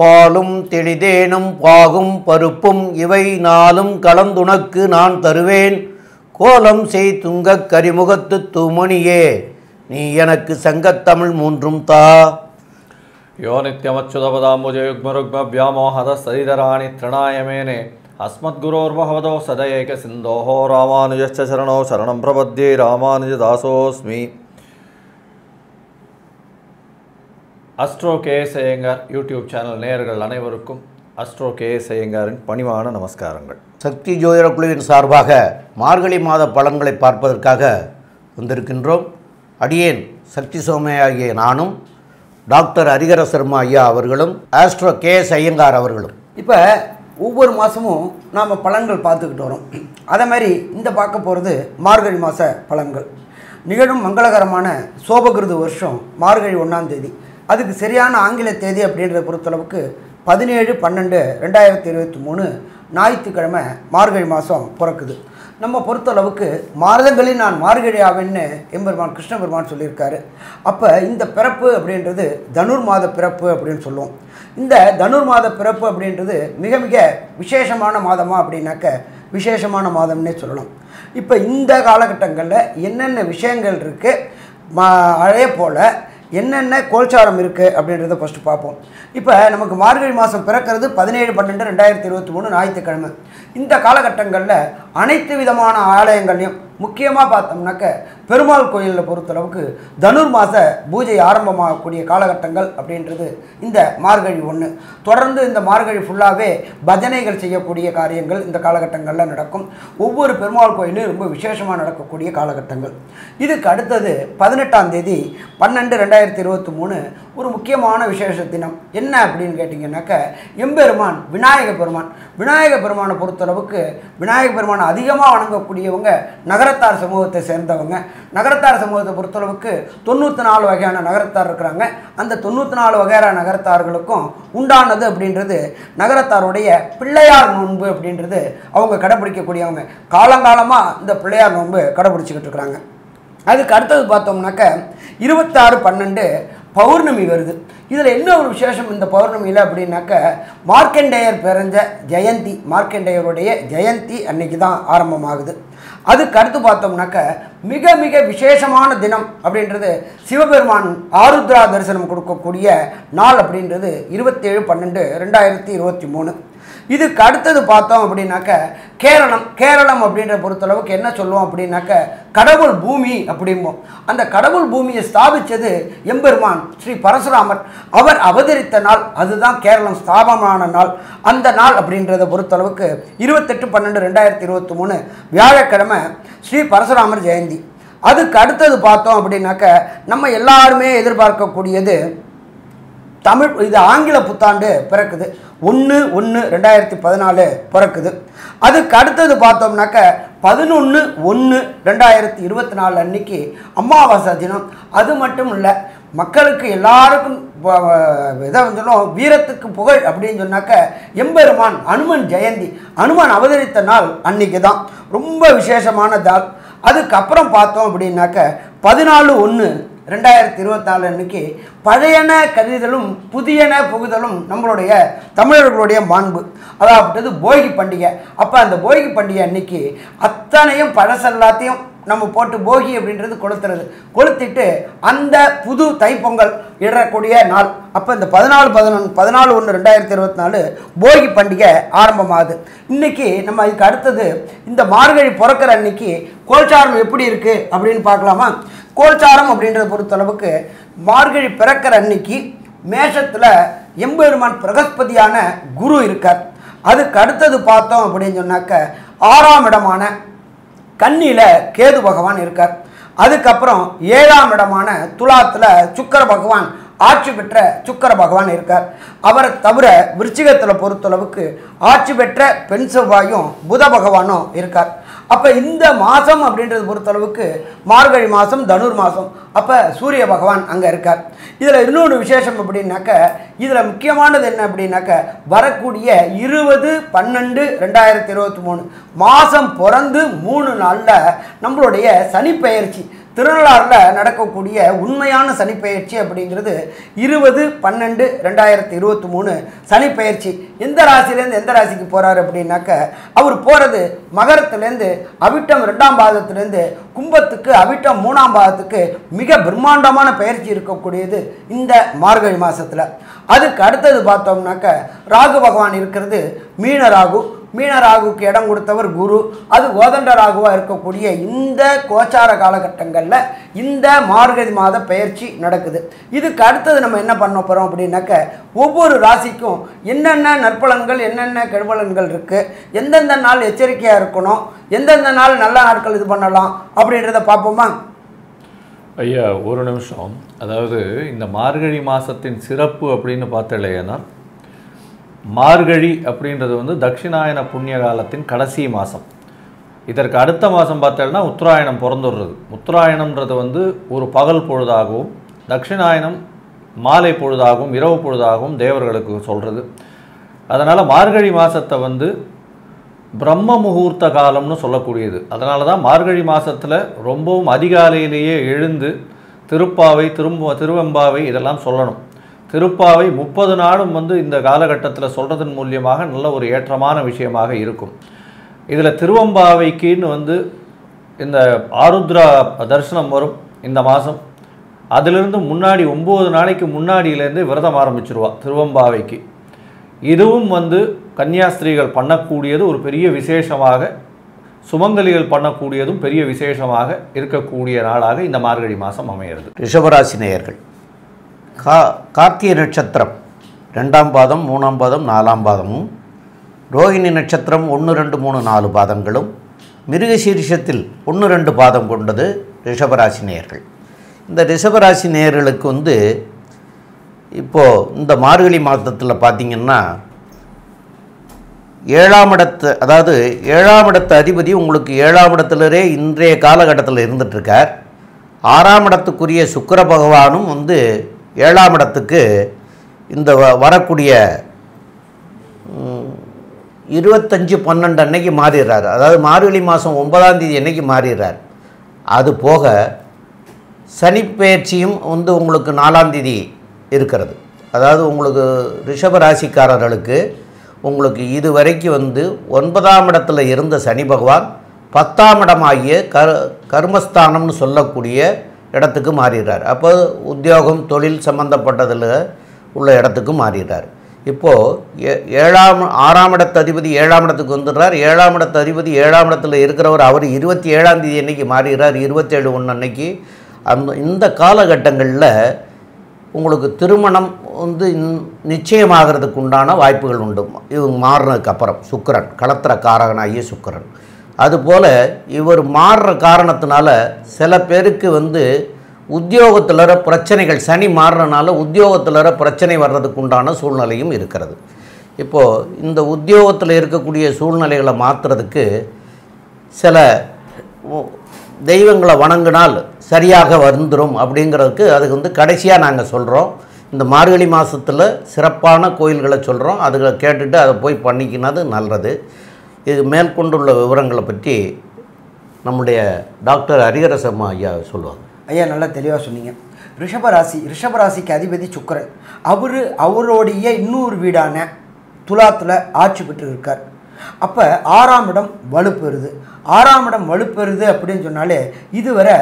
பாலும் தெளிதேனும் பாகும் பருப்பும் இவை நாளும் கலந்துனக்கு நான் தருவேன். கோலம் செய் துங்கக் கரிமுகத்து தூமணியே, நீ எனக்கு சங்கத்தமிழ் மூன்றும் தா. யோ நித்யமச்சுதபதாம்புஜயுக்மருக்மவ்யாமோஹதஸ்ததிதராணி த்ரிணாயமேனே அஸ்மத்குரோர்பகவதோ சதஏக சிந்தோஹோ ராமானுஜஸ்ச சரணோ சரணம் பிரபத்யே ராமானுஜதாசோஸ்மி. Astro KS Iyengar YouTube channel நேயர்கள் அனைவருக்கும் அஸ்ட்ரோ கேஎஸ் ஐயங்காரின் பணிவான நமஸ்காரங்கள். சக்தி ஜோதிட குழுவின் சார்பாக மார்கழி மாத பலன்களை பார்ப்பதற்காக வந்திருக்கின்றோம். அடியேன் சக்தி சோமையாகிய நானும் டாக்டர் ஹரிஹர சர்மா ஐயா அவர்களும் ஆஸ்ட்ரோ கேஎஸ் ஐயங்கார் அவர்களும் இப்போ ஒவ்வொரு மாதமும் நாம் பலன்கள் பார்த்துக்கிட்டு வரோம். அதே மாதிரி இந்த பார்க்க போகிறது மார்கழி மாத பலன்கள். நிகழும் மங்களகரமான சோபகிருது வருஷம் மார்கழி 1ஆம் தேதி. அதுக்கு சரியான ஆங்கில தேதி அப்படின்றத பொறுத்தளவுக்கு 17/12/2023 ஞாயிற்றுக்கிழமை மார்கழி மாதம் பிறக்குது. நம்ம பொறுத்தளவுக்கு மாதங்களில் நான் மார்கழி ஆவேன்னு எம்பெருமான் கிருஷ்ண பெருமான் சொல்லியிருக்காரு. அப்போ இந்த பிறப்பு அப்படின்றது தனுர் மாத பிறப்பு அப்படின்னு சொல்லுவோம். இந்த தனுர் மாத பிறப்பு அப்படின்றது மிக மிக விசேஷமான மாதமா அப்படின்னாக்க விசேஷமான மாதம்னே சொல்லலாம். இப்போ இந்த காலகட்டங்களில் என்னென்ன விஷயங்கள் இருக்குது, அதே போல் என்னென்ன கோல்சாரம் இருக்குது அப்படின்றத ஃபஸ்ட்டு பார்ப்போம். இப்போ நமக்கு மார்கழி மாதம் பிறக்கிறது 17/12/2023 ஞாயிற்றுக்கிழமை. இந்த காலகட்டங்களில் அனைத்து விதமான ஆலயங்கள்லையும் முக்கியமாக பார்த்தோம்னாக்க பெருமாள் கோயிலில் பொறுத்தளவுக்கு தனுர் மாத பூஜை ஆரம்பமாகக்கூடிய காலகட்டங்கள் அப்படின்றது இந்த மார்கழி 1. தொடர்ந்து இந்த மார்கழி ஃபுல்லாகவே பஜனைகள் செய்யக்கூடிய காரியங்கள் இந்த காலகட்டங்களில் நடக்கும். ஒவ்வொரு பெருமாள் கோயிலும் ரொம்ப விசேஷமாக நடக்கக்கூடிய காலகட்டங்கள். இதுக்கு அடுத்தது 18ஆம் தேதி 12/2023 ஒரு முக்கியமான விசேஷ தினம். என்ன அப்படின்னு கேட்டிங்கன்னாக்க எம்பெருமான் விநாயக பெருமான். விநாயக பெருமானை பொறுத்தளவுக்கு விநாயக பெருமானை அதிகமாக வணங்கக்கூடியவங்க நகரத்தார் சமூகத்தை சேர்ந்தவங்க. நகரத்தார் சமூகத்தை பொறுத்தளவுக்கு 94 வகையான நகரத்தார் இருக்கிறாங்க. அந்த 94 வகையான நகரத்தார்களுக்கும் உண்டானது அப்படின்றது நகரத்தாருடைய பிள்ளையார் நோன்பு அப்படின்றது அவங்க கடைப்பிடிக்கக்கூடியவங்க. காலங்காலமாக இந்த பிள்ளையார் நோன்பு கடைப்பிடிச்சிக்கிட்டு இருக்கிறாங்க. அதுக்கு அடுத்தது பார்த்தோம்னாக்க 26/12 பௌர்ணமி வருது. இதில் என்ன ஒரு விசேஷம் இந்த பௌர்ணமியில் அப்படின்னாக்க மார்க்கண்டேயர் பிறந்த ஜெயந்தி, மார்க்கண்டேயருடைய ஜெயந்தி அன்னைக்கு தான் ஆரம்பமாகுது. அதுக்கு அடுத்து பார்த்தோம்னாக்க மிக மிக விசேஷமான தினம் அப்படின்றது சிவபெருமான் ஆருத்ரா தரிசனம் கொடுக்கக்கூடிய நாள் அப்படின்றது 27/12/2023. இதுக்கு அடுத்தது பார்த்தோம் அப்படின்னாக்க கேரளம் அப்படின்ற பொறுத்தளவுக்கு என்ன சொல்லுவோம் அப்படின்னாக்க கடவுள் பூமி அப்படிம்போம். அந்த கடவுள் பூமியை ஸ்தாபித்தது எம்பெருமான் ஸ்ரீ பரசுராமர். அவர் அவதரித்த நாள், அதுதான் கேரளம் ஸ்தாபமான நாள். அந்த நாள் அப்படின்றத பொறுத்தளவுக்கு 28/12/2023 வியாழக்கிழமை ஸ்ரீ பரசுராமர் ஜெயந்தி. அதுக்கு அடுத்தது பார்த்தோம் அப்படின்னாக்க நம்ம எல்லாருமே எதிர்பார்க்கக்கூடியது இது ஆங்கில புத்தாண்டு பிறக்குது. 1/1/2014 பிறக்குது. அதுக்கு அடுத்தது பார்த்தோம்னாக்க 11/1/2024 அன்னைக்கு அமாவாசை தினம். அது மட்டும் இல்லை, மக்களுக்கு எல்லாருக்கும் இதை சொன்னோம் வீரத்துக்கு புகழ் அப்படின்னு சொன்னாக்க எம்பெருமான் அனுமன் ஜெயந்தி, அனுமன் அவதரித்த நாள் அன்னைக்கு தான் ரொம்ப விசேஷமான நாள். அதுக்கப்புறம் பார்த்தோம் அப்படின்னாக்க 14/1/2024 அன்னைக்கு பழையன கருதலும் புதியன புகுதலும் நம்மளுடைய தமிழர்களுடைய மாண்பு, அதாவது போகி பண்டிகை. அப்போ அந்த போகி பண்டிகை அன்னைக்கு அத்தனையும் பழசெல்லாத்தையும் நம்ம போட்டு போகி அப்படின்றது கொளுத்திட்டு அந்த புது தைப்பொங்கல் இடக்கூடிய நாள். அப்போ இந்த 14/1/2024 போகி பண்டிகை ஆரம்பமாகுது. இன்றைக்கி நம்ம இதுக்கு அடுத்தது இந்த மார்கழி பிறக்கிற அன்னைக்கு கோல்சாரம் எப்படி இருக்குது அப்படின்னு பார்க்கலாமா? கோல்சாரம் அப்படின்றத பொறுத்தளவுக்கு மார்கழி பிறக்கிற அன்னைக்கு மேஷத்தில் எம்பெருமான் பிரகஸ்பதியான குரு இருக்கார். அதுக்கு அடுத்தது பார்த்தோம் அப்படின்னு சொன்னாக்க 6ஆம் இடமான கன்னியில் கேது பகவான் இருக்கார். அதுக்கப்புறம் 7ஆம் இடமான துலாத்தில் சுக்கிர பகவான் ஆட்சி பெற்ற சுக்கிர பகவான் இருக்கார். அவரை தவிர விருச்சிகத்தில் பொறுத்தளவுக்கு ஆட்சி பெற்ற பெண் செவ்வாயும் புத பகவானும் இருக்கார். அப்போ இந்த மாதம் அப்படின்றது பொறுத்தளவுக்கு மார்கழி மாதம் தனுர் மாதம். அப்போ சூரிய பகவான் அங்கே இருக்கார். இதில் இன்னொன்று விசேஷம் அப்படின்னாக்க இதில் முக்கியமானது என்ன அப்படின்னாக்க வரக்கூடிய 20/12/2023 மாதம் பிறந்து 3 நாளில் நம்மளுடைய சனி பெயர்ச்சி திருநள்ளாறில் நடக்கக்கூடிய உண்மையான சனிப்பெயர்ச்சி அப்படிங்கிறது 20/12/2023 சனிப்பெயர்ச்சி. எந்த ராசிலேருந்து எந்த ராசிக்கு போகிறாரு அப்படின்னாக்க, அவர் போகிறது மகரத்துலேருந்து அவிட்டம் 2ஆம் பாதத்துலேருந்து கும்பத்துக்கு அவிட்டம் 3ஆம் பாதத்துக்கு மிக பிரம்மாண்டமான பயிற்சி இருக்கக்கூடியது இந்த மார்கழி மாதத்தில். அதுக்கு அடுத்தது பார்த்தோம்னாக்க ராகு பகவான் இருக்கிறது மீன ராகு. மீன ராகுக்கு இடம் கொடுத்தவர் குரு. அது கோதண்ட ராகுவாக இருக்கக்கூடிய இந்த கோச்சார காலகட்டங்களில் இந்த மார்கழி மாத பயிற்சி நடக்குது. இதுக்கு அடுத்தது நம்ம என்ன பண்ண போகிறோம் அப்படின்னாக்க, ஒவ்வொரு ராசிக்கும் என்னென்ன நற்பலன்கள் என்னென்ன கெடுபலன்கள் இருக்குது, எந்தெந்த நாள் எச்சரிக்கையாக இருக்கணும், எந்தெந்த நாள் நல்ல நாட்கள் இது பண்ணலாம் அப்படின்றத பார்ப்போமா? ஐயா ஒரு நிமிஷம். அதாவது இந்த மார்கழி மாதத்தின் சிறப்பு அப்படின்னு பார்த்தலையேன்னா, மார்கழி அப்படின்றது வந்து தட்சிணாயன புண்ணிய காலத்தின் கடைசி மாதம். இதற்கு அடுத்த மாதம் பார்த்தோம்னா உத்தராயணம் பிறந்துடுறது. உத்தராயணம்ன்றது வந்து ஒரு பகல் பொழுதாகவும், தட்சிணாயனம் மாலை பொழுதாகவும் இரவு பொழுதாகவும் தேவர்களுக்கு சொல்கிறது. அதனால் மார்கழி மாதத்தை வந்து பிரம்ம முகூர்த்த காலம்னு சொல்லக்கூடியது. அதனால தான் மார்கழி மாதத்தில் ரொம்பவும் அதிகாலையிலேயே எழுந்து திருப்பாவை திருவெம்பாவை இதெல்லாம் சொல்லணும். திருப்பாவை 30 நாளும் வந்து இந்த காலகட்டத்தில் சொல்கிறதன் மூலியமாக நல்ல ஒரு ஏற்றமான விஷயமாக இருக்கும். இதில் திருவெம்பாவைக்குன்னு வந்து இந்த ஆருத்ரா தரிசனம் வரும் இந்த மாதம். அதிலிருந்து முன்னாடி 9 நாளைக்கு முன்னாடியிலேருந்து விரதம் ஆரம்பிச்சிருவா திருவெம்பாவைக்கு. இதுவும் வந்து கன்னியாஸ்திரீகள் பண்ணக்கூடியது ஒரு பெரிய விசேஷமாக, சுமங்கலிகள் பண்ணக்கூடியதும் பெரிய விசேஷமாக இருக்கக்கூடிய நாளாக இந்த மார்கழி மாதம் அமைகிறது. ரிஷபராசி நேயர்கள், கார்த்திகை நட்சத்திரம் 2ஆம் பாதம் 3ஆம் பாதம் 4ஆம் பாதமும், ரோகிணி நட்சத்திரம் 1 2 3 4 பாதங்களும், மிருகசீரிஷத்தில் 1 2 பாதம் கொண்டது ரிஷபராசி நேயர்கள். இந்த ரிஷபராசி நேயர்களுக்கு வந்து இப்போது இந்த மார்கழி மாதத்தில் பார்த்திங்கன்னா 7ஆம் இடத்து, அதாவது 7ஆம் இடத்து அதிபதி உங்களுக்கு 7ஆம் இடத்துலரே இன்றைய காலகட்டத்தில் இருந்துகிட்ருக்கார். 6ஆம் இடத்துக்குரிய சுக்கிர பகவானும் வந்து 7ஆம் இடத்துக்கு இந்த வரக்கூடிய 25/12 அன்னைக்கு மாறிடுறார். அதாவது மார்கழி மாதம் 9ஆம் தேதி அன்னைக்கு மாறிடுறார். அது போக சனிப்பெயர்ச்சியும் வந்து உங்களுக்கு 4ஆம் தேதி இருக்கிறது. அதாவது உங்களுக்கு ரிஷப ராசிக்காரர்களுக்கு உங்களுக்கு இதுவரைக்கும் வந்து 9ஆம் இடத்துல இருந்த சனி பகவான் 10ஆம் இடமாகிய கர்மஸ்தானம்னு சொல்லக்கூடிய இடத்துக்கு மாறிடுறார். அப்போ உத்தியோகம் தொழில் சம்பந்தப்பட்டதில் உள்ள இடத்துக்கு மாறிடுறார். இப்போது 6ஆம் இடத்து அதிபதி 7ஆம் இடத்துக்கு வந்துடுறார். 7ஆம் இடத்து அதிபதி 7ஆம் இடத்துல இருக்கிறவர் அவர் 27ஆம் தேதி அன்னைக்கு மாறிடுறார். 27/1 அன்னைக்கு. இந்த காலகட்டங்களில் உங்களுக்கு திருமணம் வந்து நிச்சயமாகிறதுக்கு உண்டான வாய்ப்புகள் உண்டு. இவங்க மாறினதுக்கப்புறம் சுக்கிரன் களத்திர காரகனாகிய சுக்கிரன். அதுபோல் இவர் மாறுற காரணத்தினால சில பேருக்கு வந்து உத்தியோகத்தில் பிரச்சனைகள், சனி மாறுறதுனால உத்தியோகத்தில் பிரச்சனை வர்றதுக்கு உண்டான சூழ்நிலையும் இருக்கிறது. இப்போது இந்த உத்தியோகத்தில் இருக்கக்கூடிய சூழ்நிலைகளை மாற்றுறதுக்கு சில தெய்வங்களை வணங்கினால் சரியாக வந்துடும் அப்படிங்கிறதுக்கு அதுக்கு வந்து கடைசியாக நாங்கள் சொல்கிறோம். இந்த மார்கழி மாதத்தில் சிறப்பான கோயில்களை சொல்கிறோம். அதுகளை கேட்டுட்டு அதை போய் பண்ணிக்கினது நல்லது. இது மேற்கொண்டுள்ள விவரங்களை பற்றி நம்முடைய டாக்டர் ஹரிஹரசர்மா ஐயா சொல்லுவாங்க. ஐயா நல்லா தெளிவாக சொன்னீங்க. ரிஷபராசிக்கு அதிபதி சுக்கிரன். அவருடைய இன்னொரு வீடான துலாத்தில் ஆட்சி பெற்று இருக்கார். அப்போ 6ஆம் இடம் வலுப்பெறுது. 6ஆம் இடம் வலுப்பெறுது அப்படின்னு சொன்னாலே இதுவரை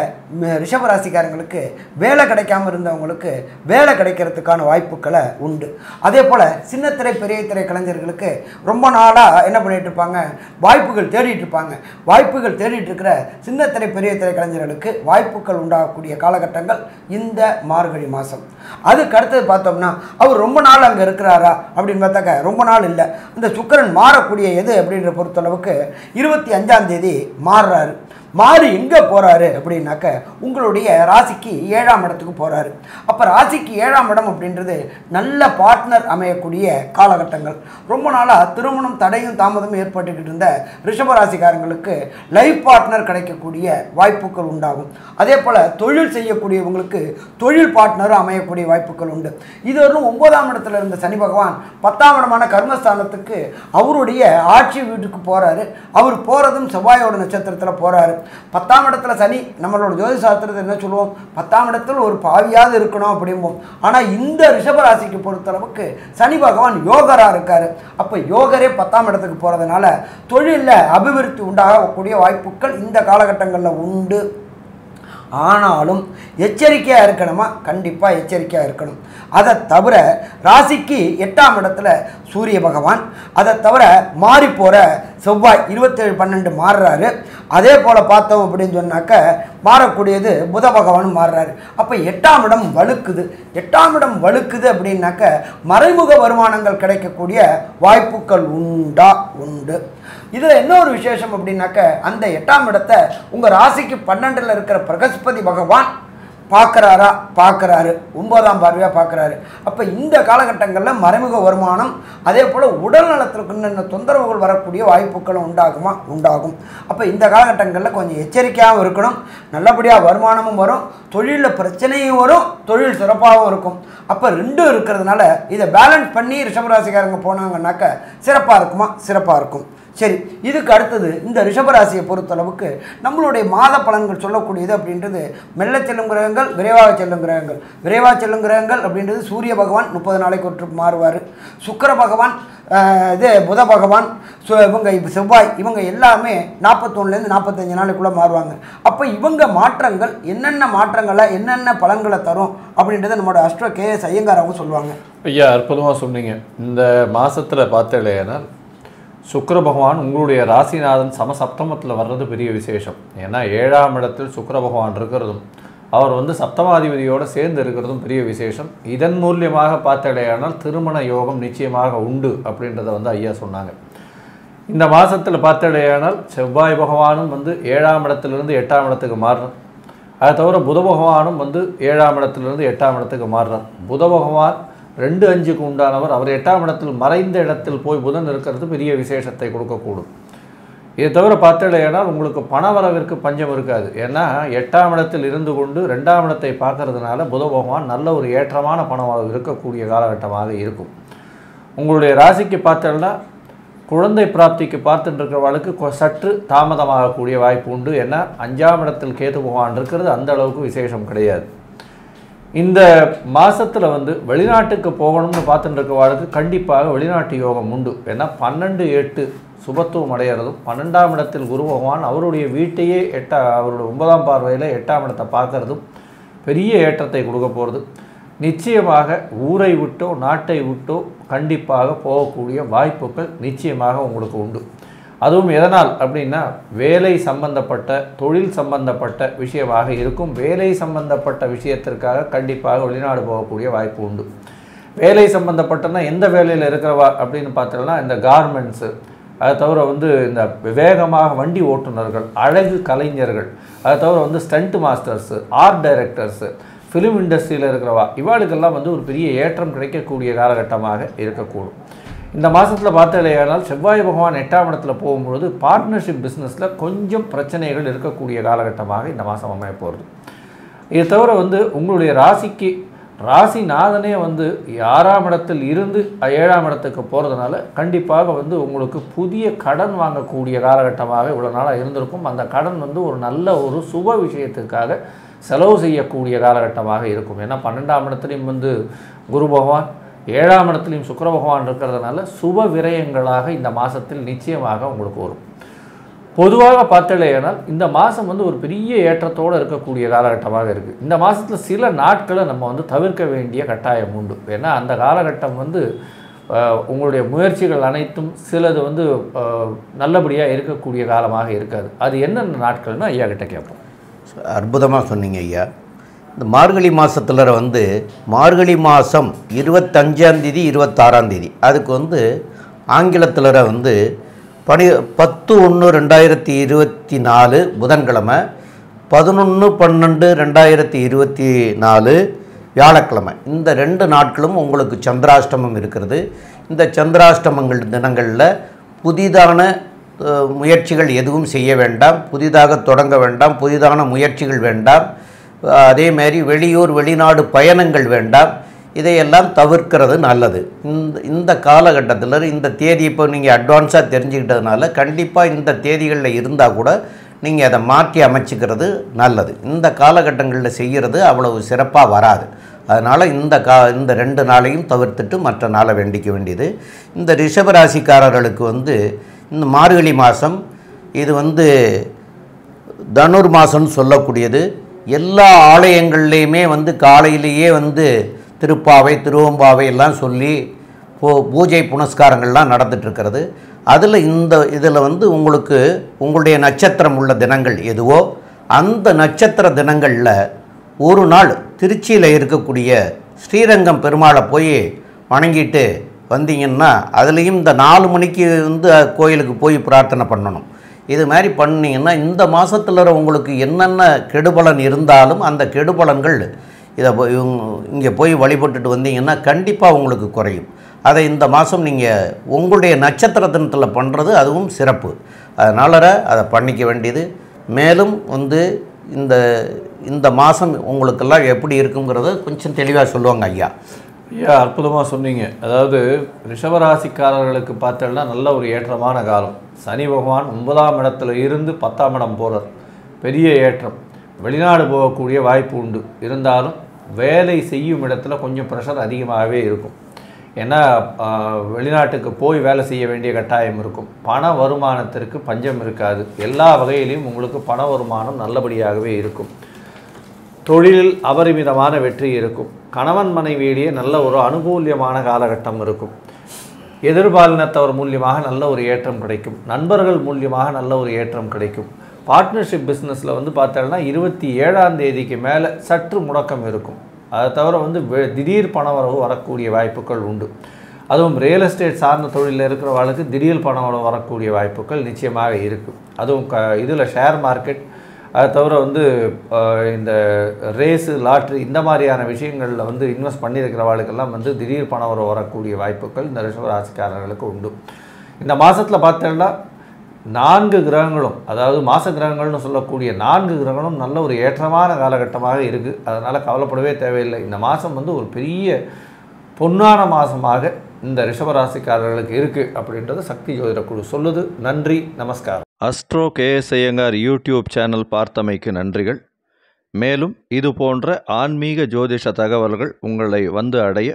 ரிஷபராசிக்காரங்களுக்கு வேலை கிடைக்காமல் இருந்தவங்களுக்கு வேலை கிடைக்கிறதுக்கான வாய்ப்புகளை உண்டு. அதே போல் சின்னத்திரை பெரிய திரை கலைஞர்களுக்கு ரொம்ப நாளாக என்ன பண்ணிகிட்டு இருப்பாங்க, வாய்ப்புகள் தேடிட்டு இருப்பாங்க. வாய்ப்புகள் தேடிட்டு இருக்கிற சின்னத்திரை பெரிய திரை கலைஞர்களுக்கு வாய்ப்புகள் உண்டாகக்கூடிய காலகட்டங்கள் இந்த மார்கழி மாதம். அதுக்கு அடுத்தது பார்த்தோம்னா அவர் ரொம்ப நாள் அங்கே இருக்கிறாரா அப்படின்னு பார்த்தாக்க ரொம்ப நாள் இல்லை. இந்த சுக்கிரன் மாறக்கூடிய எது அப்படின்ற பொறுத்தளவுக்கு 25ஆம் தேதி மாறுறாரு. மாறி எங்கே போகிறாரு அப்படின்னாக்க உங்களுடைய ராசிக்கு 7ஆம் இடத்துக்கு போகிறாரு. அப்போ ராசிக்கு 7ஆம் இடம் அப்படின்றது நல்ல பார்ட்னர் அமையக்கூடிய காலகட்டங்கள். ரொம்ப நாளாக திருமணம் தடையும் தாமதமும் ஏற்பட்டுக்கிட்டு இருந்த ரிஷபராசிக்காரங்களுக்கு லைஃப் பார்ட்னர் கிடைக்கக்கூடிய வாய்ப்புகள் உண்டாகும். அதே போல் தொழில் செய்யக்கூடியவங்களுக்கு தொழில் பார்ட்னரும் அமையக்கூடிய வாய்ப்புகள் உண்டு. இது ஒரு 9ஆம் இடத்துல இருந்த சனி பகவான் 10ஆம் இடமான கர்மஸ்தானத்துக்கு அவருடைய ஆட்சி வீட்டுக்கு போகிறாரு. அவர் போகிறதும் செவ்வாயோட நட்சத்திரத்தில் போகிறாரு. 10ஆம் இடத்துல சனி, நம்மளோட ஜோதிட சாஸ்திரத்தை என்ன சொல்லுவோம், 10ஆம் இடத்துல ஒரு பாவியாவது இருக்கணும் அப்படிம்போம். ஆனால் இந்த ரிஷபராசிக்கு பொறுத்தளவுக்கு சனி பகவான் யோகராக இருக்கார். அப்போ யோகரே 10ஆம் இடத்துக்கு போகிறதுனால தொழிலில் அபிவிருத்தி உண்டாகக்கூடிய வாய்ப்புகள் இந்த காலகட்டங்களில் உண்டு. ஆனாலும் எச்சரிக்கையாக இருக்கணுமா, கண்டிப்பாக எச்சரிக்கையாக இருக்கணும். அதை தவிர ராசிக்கு 8ஆம் இடத்துல சூரிய பகவான், அதை தவிர மாறி போகிற செவ்வாய் 27/12 மாறுறாரு. அதே போல் பார்த்தோம் அப்படின்னு சொன்னாக்க மாறக்கூடியது புத பகவான் மாறுறாரு. அப்போ 8ஆம் இடம் வலுக்குது. 8ஆம் இடம் வலுக்குது அப்படின்னாக்க மறைமுக வருமானங்கள் கிடைக்கக்கூடிய வாய்ப்புகள் உண்டு. இதில் இன்னொரு விசேஷம் அப்படின்னாக்க அந்த 8ஆம் இடத்தை உங்கள் ராசிக்கு 12ல் இருக்கிற பிரகஸ்பதி பகவான் பார்க்குறாரு, 9ஆம் பார்வையாக பார்க்குறாரு. அப்போ இந்த காலகட்டங்களில் மறைமுக வருமானம், அதே போல் உடல் நலத்திற்கு இன்னும் தொந்தரவுகள் வரக்கூடிய வாய்ப்புகளும் உண்டாகும். அப்போ இந்த காலகட்டங்களில் கொஞ்சம் எச்சரிக்கையாகவும் இருக்கணும். நல்லபடியாக வருமானமும் வரும், தொழிலில் பிரச்சனையும் வரும், தொழில் சிறப்பாகவும் இருக்கும். அப்போ ரெண்டும் இருக்கிறதுனால இதை பேலன்ஸ் பண்ணி ரிஷபராசிக்காரங்க போனாங்கன்னாக்க சிறப்பாக இருக்கும். சரி, இதுக்கு அடுத்தது இந்த ரிஷபராசியை பொறுத்தளவுக்கு நம்மளுடைய மாத பலன்கள் சொல்லக்கூடியது அப்படின்றது மெல்ல செல்லும் கிரகங்கள், விரைவாக செல்லும் கிரகங்கள். விரைவாக செல்லும் கிரகங்கள் அப்படின்றது சூரிய பகவான் 30 நாளைக்கு ஒன்று மாறுவார். சுக்கிர பகவான், புத பகவான், இவங்க செவ்வாய், இவங்க எல்லாமே 41லேருந்து 45 நாளைக்குள்ளே மாறுவாங்க. அப்போ இவங்க மாற்றங்கள் என்னென்ன பலன்களை தரும் அப்படின்றத நம்மளோட அஸ்ட்ரோ KS ஐயங்கார் அவங்க சொல்லுவாங்க. ஐயா, அற்புதமாக சொன்னீங்க. இந்த மாதத்தில் பார்த்தேன்னா சுக்கிர பகவான் உங்களுடைய ராசிநாதன் சமசப்தமத்தில் வர்றது பெரிய விசேஷம். ஏன்னா 7ஆம் இடத்தில் சுக்கிர பகவான் இருக்கிறதும் அவர் வந்து சப்தமாதிபதியோடு சேர்ந்து இருக்கிறதும் பெரிய விசேஷம். இதன் மூலியமாக பார்த்தடையானால் திருமண யோகம் நிச்சயமாக உண்டு அப்படின்றத வந்து ஐயா சொன்னாங்க. இந்த மாதத்தில் பார்த்தடையானால் செவ்வாய் பகவானும் வந்து 7ஆம் இடத்துலேருந்து 8ஆம் இடத்துக்கு மாறுறார். அதை தவிர புத பகவானும் வந்து 7ஆம் இடத்துலேருந்து 8ஆம் இடத்துக்கு மாறுறார். புத பகவான் 2-5க்கு உண்டானவர். அவர் 8ஆம் இடத்தில் மறைந்த இடத்தில் போய் புதன் இருக்கிறது பெரிய விசேஷத்தை கொடுக்கக்கூடும். இதை தவிர பார்த்தேனால் உங்களுக்கு பணவரவிற்கு பஞ்சம் இருக்காது. ஏன்னா 8ஆம் இடத்தில் இருந்து கொண்டு 2ஆம் இடத்தை பார்க்கறதுனால புத பகவான் நல்ல ஒரு ஏற்றமான பணவரவு இருக்கக்கூடிய காலகட்டமாக இருக்கும். உங்களுடைய ராசிக்கு பார்த்தேன்னா குழந்தை பிராப்திக்கு பார்த்துட்டு இருக்கிறவர்களுக்கு சற்று தாமதமாகக்கூடிய வாய்ப்பு உண்டு. ஏன்னா 5ஆம் இடத்தில் கேது பகவான் இருக்கிறது அந்த அளவுக்கு விசேஷம் கிடையாது. இந்த மாதத்தில் வந்து வெளிநாட்டுக்கு போகணும்னு பார்த்துட்டு இருக்கிறவர்களுக்கு கண்டிப்பாக வெளிநாட்டு யோகம் உண்டு. ஏன்னா 12-8 சுபத்துவம் அடைகிறதும் 12ஆம் இடத்தில் குரு பகவான் அவருடைய வீட்டையே அவருடைய 9ஆம் பார்வையில் 8ஆம் இடத்தை பார்க்கறதும் பெரிய ஏற்றத்தை கொடுக்க போகிறது. நிச்சயமாக ஊரை விட்டோ நாட்டை விட்டோ கண்டிப்பாக போகக்கூடிய வாய்ப்புகள் நிச்சயமாக உங்களுக்கு உண்டு. அதுவும் எதனால் அப்படின்னா வேலை சம்பந்தப்பட்ட தொழில் சம்பந்தப்பட்ட விஷயமாக இருக்கும். வேலை சம்பந்தப்பட்ட விஷயத்திற்காக கண்டிப்பாக வெளிநாடு போகக்கூடிய வாய்ப்பு உண்டு. வேலை சம்பந்தப்பட்டனா எந்த வேலையில் இருக்கிறவா அப்படின்னு பார்த்தோம்னா இந்த கார்மெண்ட்ஸு, அதை தவிர வந்து இந்த வேகமாக வண்டி ஓட்டுநர்கள், அழகு கலைஞர்கள், அதை தவிர வந்து stunt masters, art directors, film இண்டஸ்ட்ரியில் இருக்கிறவா, இவாளுக்கெல்லாம் வந்து ஒரு பெரிய ஏற்றம் கிடைக்கக்கூடிய காலகட்டமாக இருக்கக்கூடும். இந்த மாதத்தில் பார்த்தலையானால் செவ்வாய் பகவான் 8ஆம் இடத்துல போகும்பொழுது பார்ட்னர்ஷிப் பிஸ்னஸில் கொஞ்சம் பிரச்சனைகள் இருக்கக்கூடிய காலகட்டமாக இந்த மாதம் அமைய போகிறது. இதை தவிர வந்து உங்களுடைய ராசிநாதனே வந்து 6ஆம் இடத்தில் இருந்து 7ஆம் இடத்துக்கு போகிறதுனால கண்டிப்பாக வந்து உங்களுக்கு புதிய கடன் வாங்கக்கூடிய காலகட்டமாக இவ்வளோ நாளாக இருந்திருக்கும். அந்த கடன் வந்து ஒரு நல்ல ஒரு சுப விஷயத்துக்காக செலவு செய்யக்கூடிய காலகட்டமாக இருக்கும். ஏன்னா 12ஆம் இடத்துலையும் வந்து குரு பகவான், 7ஆம் இடத்துலையும் சுக்கிர பகவான் இருக்கிறதுனால சுப விரயங்களாக இந்த மாதத்தில் நிச்சயமாக உங்களுக்கு வரும். பொதுவாக பார்த்தலையானால் இந்த மாதம் வந்து ஒரு பெரிய ஏற்றத்தோடு இருக்கக்கூடிய காலகட்டமாக இருக்குது. இந்த மாதத்தில் சில நாட்களை நம்ம வந்து தவிர்க்க வேண்டிய கட்டாயம் உண்டு. ஏன்னா அந்த காலகட்டம் வந்து உங்களுடைய முயற்சிகள் அனைத்தும் சிலது வந்து நல்லபடியாக இருக்கக்கூடிய காலமாக இருக்காது. அது என்னென்ன நாட்கள்னு ஐயா கிட்ட கேட்போம். அற்புதமாக சொன்னீங்க ஐயா. இந்த மார்கழி மாதத்தில் வந்து மார்கழி மாதம் 25ஆம் தேதி 26ஆம் தேதி அதுக்கு வந்து ஆங்கிலத்தில் வந்து 10/1/2024 புதன்கிழமை, 11/12/2024 வியாழக்கிழமை, இந்த 2 நாட்களும் உங்களுக்கு சந்திராஷ்டமம் இருக்கிறது. இந்த சந்திராஷ்டமங்கள் தினங்களில் புதிதான முயற்சிகள் எதுவும் செய்ய வேண்டாம், புதிதாக தொடங்க வேண்டாம், புதிதான முயற்சிகள் வேண்டாம். அதேமாரி வெளியூர் வெளிநாடு பயணங்கள் வேண்டாம். இதையெல்லாம் தவிர்க்கிறது நல்லது. இந்த காலகட்டத்தில் இந்த தேதி இப்போ நீங்கள் அட்வான்ஸாக தெரிஞ்சுக்கிட்டதுனால கண்டிப்பாக இந்த தேதிகளில் இருந்தால் கூட நீங்கள் அதை மாற்றி அமைச்சிக்கிறது நல்லது. இந்த காலகட்டங்களில் செய்கிறது அவ்வளவு சிறப்பாக வராது. அதனால் இந்த 2 நாளையும் தவிர்த்துட்டு மற்ற நாளை வேண்டிக்க வேண்டியது. இந்த ரிஷபராசிக்காரர்களுக்கு இந்த மார்கழி மாதம் இது தனுர் மாதம்னு சொல்லக்கூடியது. எல்லா ஆலயங்கள்லேயுமே காலையிலேயே திருப்பாவை திருவம்பாவை எல்லாம் சொல்லி பூஜை புனஸ்காரங்கள்லாம் நடந்துட்டுருக்கிறது. அதில் இதில் உங்களுக்கு உங்களுடைய நட்சத்திரம் உள்ள தினங்கள் எதுவோ அந்த நட்சத்திர தினங்களில் ஒரு நாள் திருச்சியில் இருக்கக்கூடிய ஸ்ரீரங்கம் பெருமாளை போய் வணங்கிட்டு வந்தீங்கன்னா, அதுலேயும் இந்த 4 மணிக்கு கோயிலுக்கு போய் பிரார்த்தனை பண்ணணும். இது மாதிரி பண்ணிங்கன்னா இந்த மாதத்தில் உங்களுக்கு என்னென்ன கெடுபலன் இருந்தாலும் அந்த கெடுபலன்கள் இங்கே போய் வழிபட்டுட்டு வந்தீங்கன்னா கண்டிப்பாக உங்களுக்கு குறையும். அதை இந்த மாதம் நீங்கள் உங்களுடைய நட்சத்திர தினத்தில் பண்ணுறது அதுவும் சிறப்பு. அதனால் அதை பண்ணிக்க வேண்டியது. மேலும் இந்த மாதம் உங்களுக்கெல்லாம் எப்படி இருக்குங்கிறத கொஞ்சம் தெளிவாக சொல்லுவாங்க ஐயா. ஐயா, அற்புதமாக சொன்னீங்க. அதாவது ரிஷபராசிக்காரர்களுக்கு பார்த்தோம்னா நல்ல ஒரு ஏற்றமான காலம். சனி பகவான் 9ஆம் இடத்துல இருந்து 10ஆம் இடம் போகிறார். பெரிய ஏற்றம். வெளிநாடு போகக்கூடிய வாய்ப்பு உண்டு. இருந்தாலும் வேலை செய்யும் இடத்துல கொஞ்சம் ப்ரெஷர் அதிகமாகவே இருக்கும். ஏன்னா வெளிநாட்டுக்கு போய் வேலை செய்ய வேண்டிய கட்டாயம் இருக்கும். பண வருமானத்திற்கு பஞ்சம் இருக்காது. எல்லா வகையிலையும் உங்களுக்கு பண வருமானம் நல்லபடியாகவே இருக்கும். தொழிலில் அபரிமிதமான வெற்றி இருக்கும். கணவன் மனைவியிலேயே நல்ல ஒரு அனுகூல்யமான காலகட்டம் இருக்கும். எதிர்பாலினத்தவர் மூலியமாக நல்ல ஒரு ஏற்றம் கிடைக்கும். நண்பர்கள் மூலியமாக நல்ல ஒரு ஏற்றம் கிடைக்கும். பார்ட்னர்ஷிப் பிஸ்னஸில் பார்த்தோம்னா 27ஆம் தேதிக்கு மேலே சற்று முடக்கம் இருக்கும். அதை தவிர திடீர் பணவரவு வரக்கூடிய வாய்ப்புகள் உண்டு. அதுவும் ரியல் எஸ்டேட் சார்ந்த தொழிலில் இருக்கிறவர்களுக்கு திடீர் பணவரவு வரக்கூடிய வாய்ப்புகள் நிச்சயமாக இருக்குது. அதுவும் இதில் ஷேர் மார்க்கெட், அதை தவிர இந்த ரேஸு லாட்ரி இந்த மாதிரியான விஷயங்களில் இன்வெஸ்ட் பண்ணியிருக்கிறவர்களுக்கெல்லாம் திடீர் பணவரவு வரக்கூடிய வாய்ப்புகள் இந்த ரிஷபராசிக்காரர்களுக்கு உண்டு. இந்த மாதத்தில் பார்த்தோம்னா 4 கிரகங்களும், அதாவது மாச கிரகங்கள்னு சொல்லக்கூடிய 4 கிரகங்களும் நல்ல ஒரு ஏற்றமான காலகட்டமாக இருக்குது. அதனால் கவலைப்படவே தேவையில்லை. இந்த மாதம் ஒரு பெரிய பொன்னான மாதமாக இந்த ரிஷபராசிக்காரர்களுக்கு இருக்குது அப்படின்றது சக்தி ஜோதிட குழு சொல்லுது. நன்றி, நமஸ்காரம். Astro KS Iyengar YouTube channel பார்த்தமைக்கு நன்றிகள். மேலும் இது போன்ற ஆன்மீக ஜோதிஷ தகவல்கள் உங்களை அடைய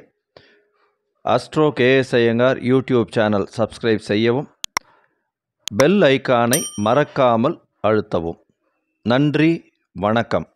Astro KS Iyengar YouTube channel subscribe செய்யவும், பெல் ஐக்கானை மறக்காமல் அழுத்தவும். நன்றி, வணக்கம்.